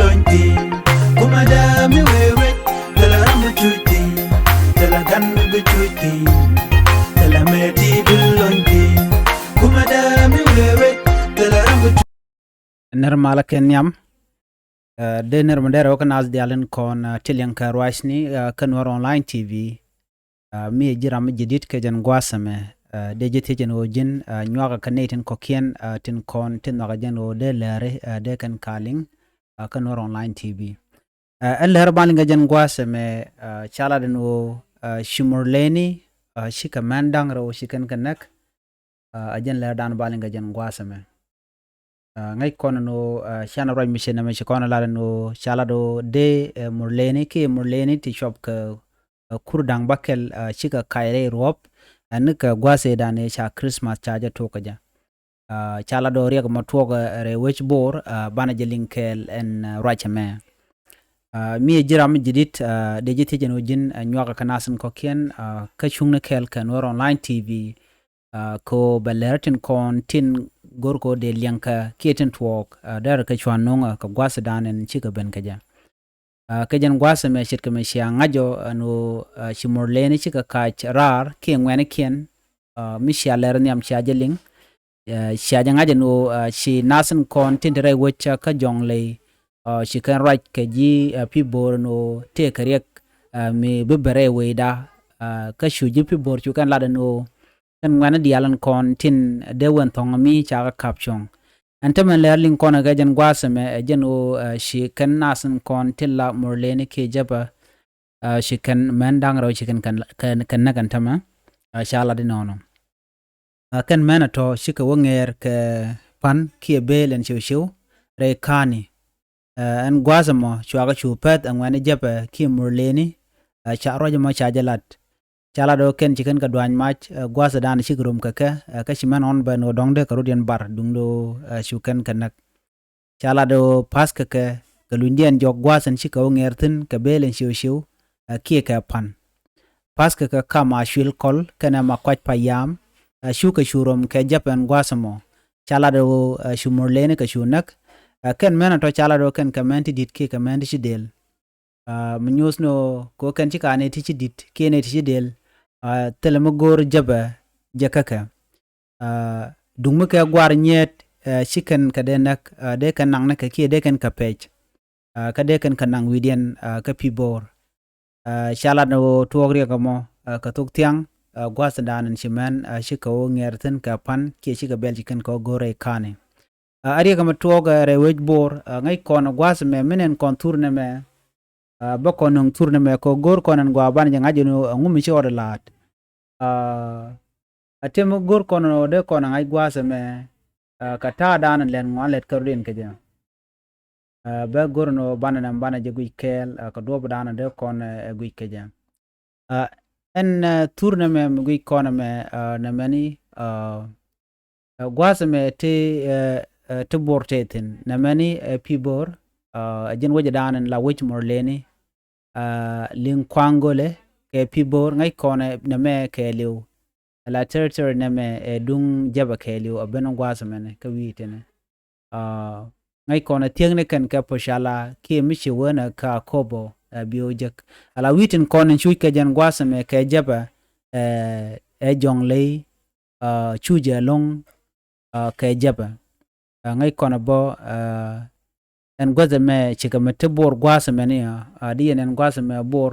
lonti kuma da mi wewe tala ramu chuti tala gan bu chuti tala meti lonti kuma da mi wewe tala ramu ner malaken yam de ner mandera o kanaz dialen kon tilian karwashni kanwar online tv mi jiram jidit ke jan gwasame de jete jan ojin nywaga kanetin kokien tin kon tin waga jan o de lere de kan kaling kanwar online tv ler balinga jan gwasame chala den o shimurleni shika mandang ro shikan kanak ajan ler dan balinga jan gwasame ngay kono no shana roy mission me kono la no shala do de murleni ki murleni ti shop ka kurdang bakel chika kaire rop anika gwase dane cha christmas chaja tokaja chala do riya ma toga re wech bor bana jelinkel en rachame mi jiram jidit de jiti jeno jin nyoga kanasen kokien ka chungna kel kan war online tv ko balertin kon tin gorko de lianka keten twok dar ka chwanonga ka gwasa danen chika ben kaja kajan gwasa me shit kame shia ngajo no shimorleni chika kach rar ki ngwene kien mi shia lerni am shia jeling shia ngajo no shi nasen kon tintere wecha ka jongle shi kan right ka ji pi bor no te kariek mi bebere weida ka shuji pi bor chu kan lada no kan ngwana dialan kon tin dewen thong mi chaga kapchong antamen lerling kon ga jan gwasame jen o shi kan nasen kon tilla morleni ke jaba shi kan mandang ro shi kan nagan tama shala de nono kan menato shi ka wonger ke pan ke belen shiw re kani an gwasamo chaga chupet ngwana jaba ke morleni cha roja ma cha jalat chala do ken chicken ka dwan mach gwasa dan shigrum ka shiman on ba no dongde ka rudian bar dungdo shuken kanak chala do pas ka lundian jog gwasan shika ngertin ka belen shiw kie ka pan pas ka kama shil kol kana ma kwat payam shuka shurum ka japan gwasamo chala do shumurlene ka shunak ken mena to chala do ken kamenti dit ki kamenti shidel mnyus no ko ken chika ne tichi dit kene tichi del telema gor jaba jakaka dungmu ka gwar nyet chicken ka denak de kan nang na ka ki de kan ka page ka de kan nang widian ka pibor shala no tuogri ka mo ka tuk tiang gwasa danan shiman shika o ngerten ka pan ki shika bel chicken ko gore kane ari ka matuoga re wej bor ngai kon gwasa me menen kon turne me bako nung turne me ko gor konan gwa ban janga jeno ngumi chi ora lat atem gor kono de konan ai gwasa me ka ta dan len ngwan let kardin ke ja ba gor no banan bana je gui kel ka do dan de kon gui ke ja en turne me gui kono me na mani gwasa me te bortetin na mani pibor ajen waja danan la wich morleni ling kwangole ke pibor ngai kone na me ke liu la territory na me dung jaba ke liu abeno gwasa mene ka witene ngai kone tieng ne kan ka poshala ki mishi wona ka kobo biojek ala witin kone chui ke jan gwasa me ke jaba jonglei chuje long ke jaba ngai kone bo en gwaza me chika mete bor gwasa mene adi en gwasa me bor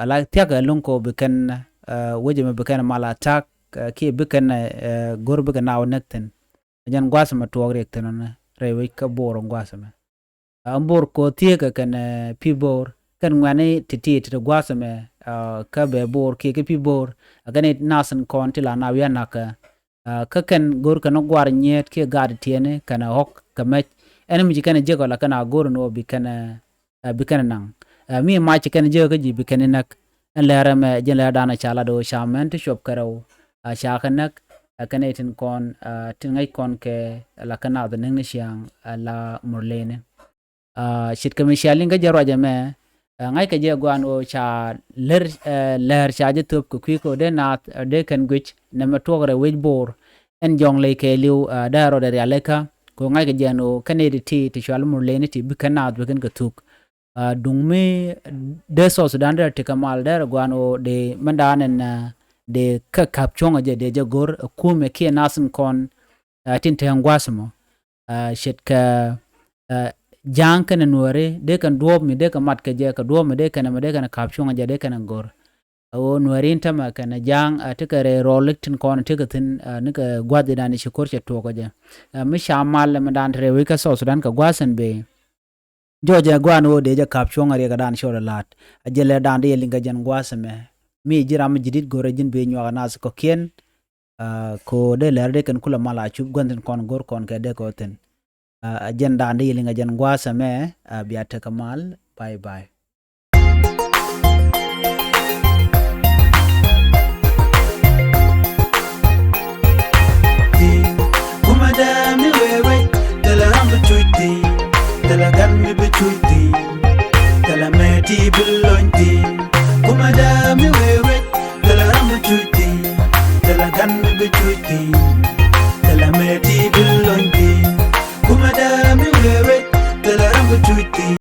ala tiaga lunko beken weje me beken mala attack ki beken gor beken naw nekten jan gwasa me tuogre tenona rewe ka bor gwasa me ambor ko tiega kan pibor kan ngane titi te gwasa me ka be bor ki ke pibor agane nasen kon tila na wiya naka ka kan gor kan gwar nyet ki gad tiene kana hok kamech ene mi kana jego la kana gor no bikana nang mi ma kana jego ka ji bikana nak lera me jen la dana chala do shamen to shop karo sha kanak kana tin kon tin ngai kon ke la kana da ning shiang la murlene shit kami shaling ga jaro jame ngai ka je gwan o cha ler cha je top ko ko de na de kan gwich na ma togre wej bor en jong le ke liu daro de aleka ko ngai ke jano kanedi ti chwal murleni ti bikanat bikan gatuk dung me de so Sudan der ti kamal der gwano de mandanen de ka kapchonga je de jagor kume ke nasin kon tin te ngwasmo shet ka jang kan nuore de kan duob mi de ka mat ke je ka duob mi de kan kapchonga je de kan gor o nuorin tama kan jang atikare rolik tin kon tikatin nika gwadi dani shikor che to ko je mi shamal mandan tre wi ka so Sudan ka gwasan be joja gwano de ja kapchonga re ga dan shola lat ajele dan de linga jan gwasame mi jiram jidit gore jin be nywa nas ko ken ko de lerde kan kula mala chub gonden kon gor kon ke de ko ten agenda de linga jan gwasame biata kamal bye bye kumadami wewe tala rambu chuiti tala ganmi bichuiti tala meti bilonti kumadami wewe tala rambu chuiti tala ganmi bichuiti tala meti bilonti kumadami wewe tala rambu chuiti